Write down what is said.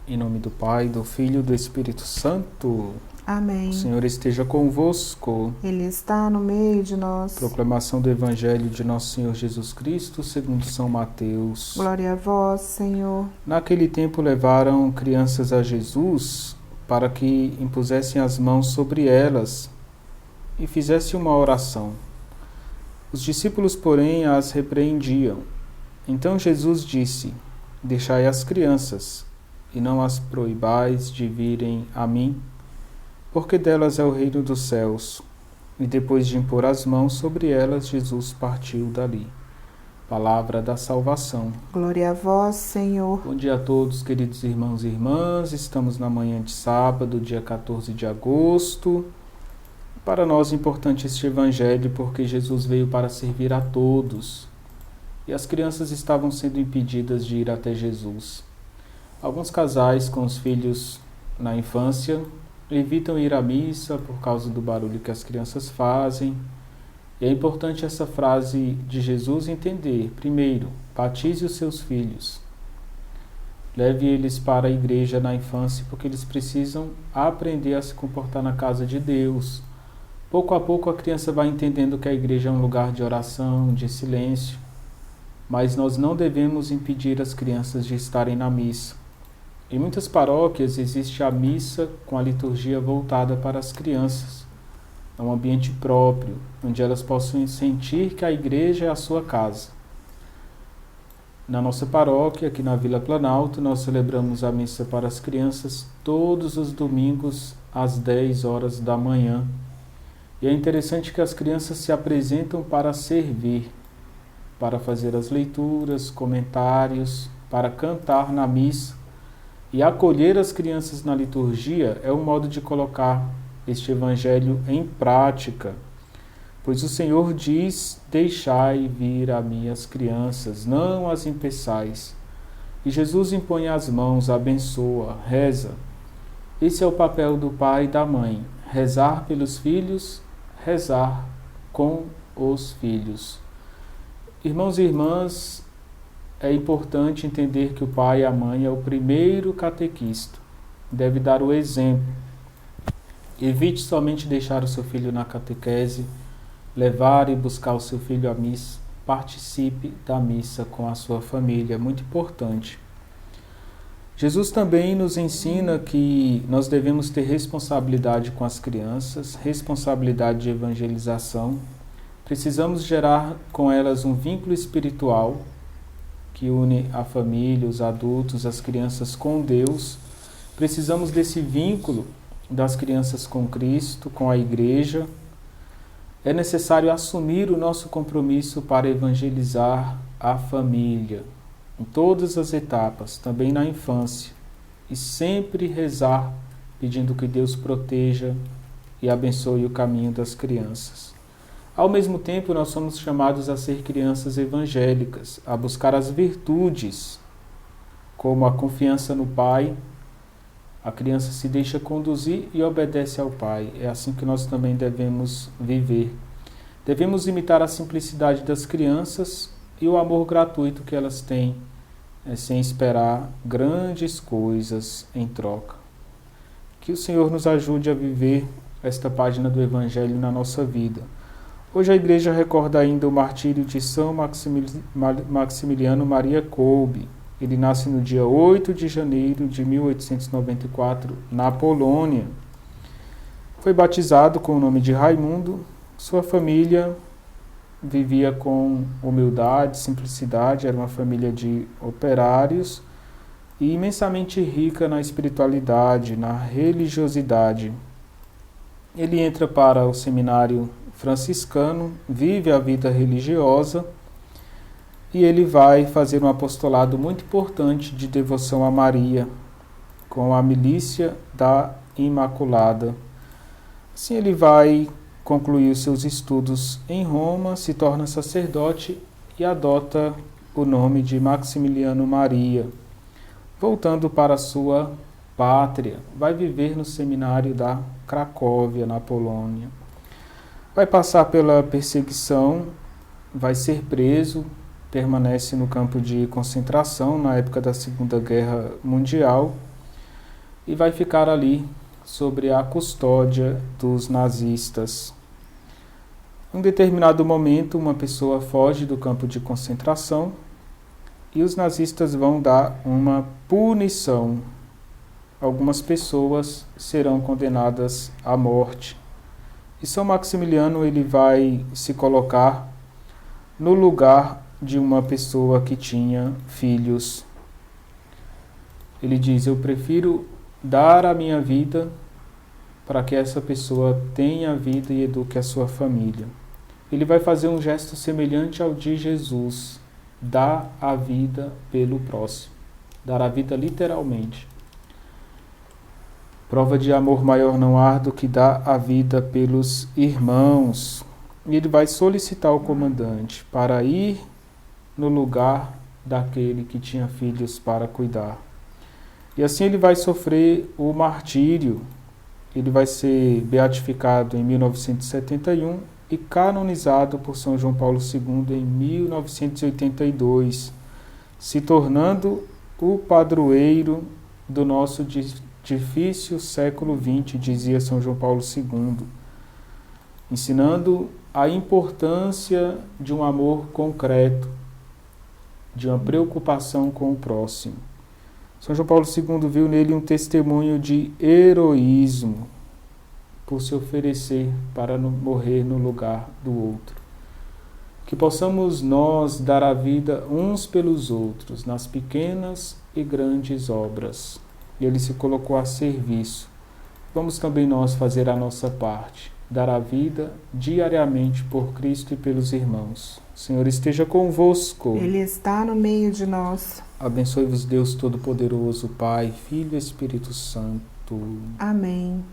Em nome do Pai, do Filho e do Espírito Santo. Amém. O Senhor esteja convosco. Ele está no meio de nós. Proclamação do Evangelho de Nosso Senhor Jesus Cristo, segundo São Mateus. Glória a vós, Senhor. Naquele tempo levaram crianças a Jesus para que impusessem as mãos sobre elas e fizesse uma oração. Os discípulos, porém, as repreendiam. Então Jesus disse: Deixai as crianças, e não as proibais de virem a mim, porque delas é o reino dos céus. E depois de impor as mãos sobre elas, Jesus partiu dali. Palavra da salvação. Glória a vós, Senhor. Bom dia a todos, queridos irmãos e irmãs. Estamos na manhã de sábado, dia 14 de agosto. Para nós é importante este evangelho porque Jesus veio para servir a todos. E as crianças estavam sendo impedidas de ir até Jesus. Alguns casais com os filhos na infância evitam ir à missa por causa do barulho que as crianças fazem. E é importante essa frase de Jesus entender. Primeiro, batize os seus filhos. Leve eles para a igreja na infância porque eles precisam aprender a se comportar na casa de Deus. Pouco a pouco a criança vai entendendo que a igreja é um lugar de oração, de silêncio. Mas nós não devemos impedir as crianças de estarem na missa. Em muitas paróquias existe a missa com a liturgia voltada para as crianças. É um ambiente próprio, onde elas possam sentir que a igreja é a sua casa. Na nossa paróquia, aqui na Vila Planalto, nós celebramos a missa para as crianças todos os domingos às 10 horas da manhã. E é interessante que as crianças se apresentam para servir, para fazer as leituras, comentários, para cantar na missa. E acolher as crianças na liturgia é um modo de colocar este evangelho em prática. Pois o Senhor diz: Deixai vir a mim as crianças, não as impeçais. E Jesus impõe as mãos, abençoa, reza. Esse é o papel do pai e da mãe: rezar pelos filhos, rezar com os filhos. Irmãos e irmãs, é importante entender que o pai e a mãe é o primeiro catequista. Deve dar o exemplo. Evite somente deixar o seu filho na catequese, levar e buscar o seu filho à missa. Participe da missa com a sua família, é muito importante. Jesus também nos ensina que nós devemos ter responsabilidade com as crianças, responsabilidade de evangelização. Precisamos gerar com elas um vínculo espiritual que une a família, os adultos, as crianças com Deus. Precisamos desse vínculo das crianças com Cristo, com a igreja. É necessário assumir o nosso compromisso para evangelizar a família, em todas as etapas, também na infância, e sempre rezar, pedindo que Deus proteja e abençoe o caminho das crianças. Ao mesmo tempo, nós somos chamados a ser crianças evangélicas, a buscar as virtudes, como a confiança no Pai. A criança se deixa conduzir e obedece ao Pai. É assim que nós também devemos viver. Devemos imitar a simplicidade das crianças e o amor gratuito que elas têm, sem esperar grandes coisas em troca. Que o Senhor nos ajude a viver esta página do Evangelho na nossa vida. Hoje a igreja recorda ainda o martírio de São Maximiliano Maria Kolbe. Ele nasce no dia 8 de janeiro de 1894, na Polônia. Foi batizado com o nome de Raimundo. Sua família vivia com humildade, simplicidade, era uma família de operários e imensamente rica na espiritualidade, na religiosidade. Ele entra para o seminário franciscano, vive a vida religiosa e ele vai fazer um apostolado muito importante de devoção a Maria, com a milícia da Imaculada. Assim ele vai concluir os seus estudos em Roma, se torna sacerdote e adota o nome de Maximiliano Maria. Voltando para a sua pátria, vai viver no seminário da Cracóvia, na Polônia. Vai passar pela perseguição, vai ser preso, permanece no campo de concentração na época da Segunda Guerra Mundial e vai ficar ali sobre a custódia dos nazistas. Em um determinado momento, uma pessoa foge do campo de concentração e os nazistas vão dar uma punição. Algumas pessoas serão condenadas à morte. E São Maximiliano ele vai se colocar no lugar de uma pessoa que tinha filhos. Ele diz: eu prefiro dar a minha vida para que essa pessoa tenha vida e eduque a sua família. Ele vai fazer um gesto semelhante ao de Jesus, dar a vida pelo próximo, dar a vida literalmente. Prova de amor maior não há do que dar a vida pelos irmãos. E ele vai solicitar ao comandante para ir no lugar daquele que tinha filhos para cuidar. E assim ele vai sofrer o martírio. Ele vai ser beatificado em 1971 e canonizado por São João Paulo II em 1982, se tornando o padroeiro do nosso difícil século XX, dizia São João Paulo II, ensinando a importância de um amor concreto, de uma preocupação com o próximo. São João Paulo II viu nele um testemunho de heroísmo, por se oferecer para morrer no lugar do outro. Que possamos nós dar a vida uns pelos outros, nas pequenas e grandes obras. Ele se colocou a serviço. Vamos também nós fazer a nossa parte, dar a vida diariamente por Cristo e pelos irmãos. O Senhor esteja convosco. Ele está no meio de nós. Abençoe-vos Deus Todo-Poderoso, Pai, Filho e Espírito Santo. Amém.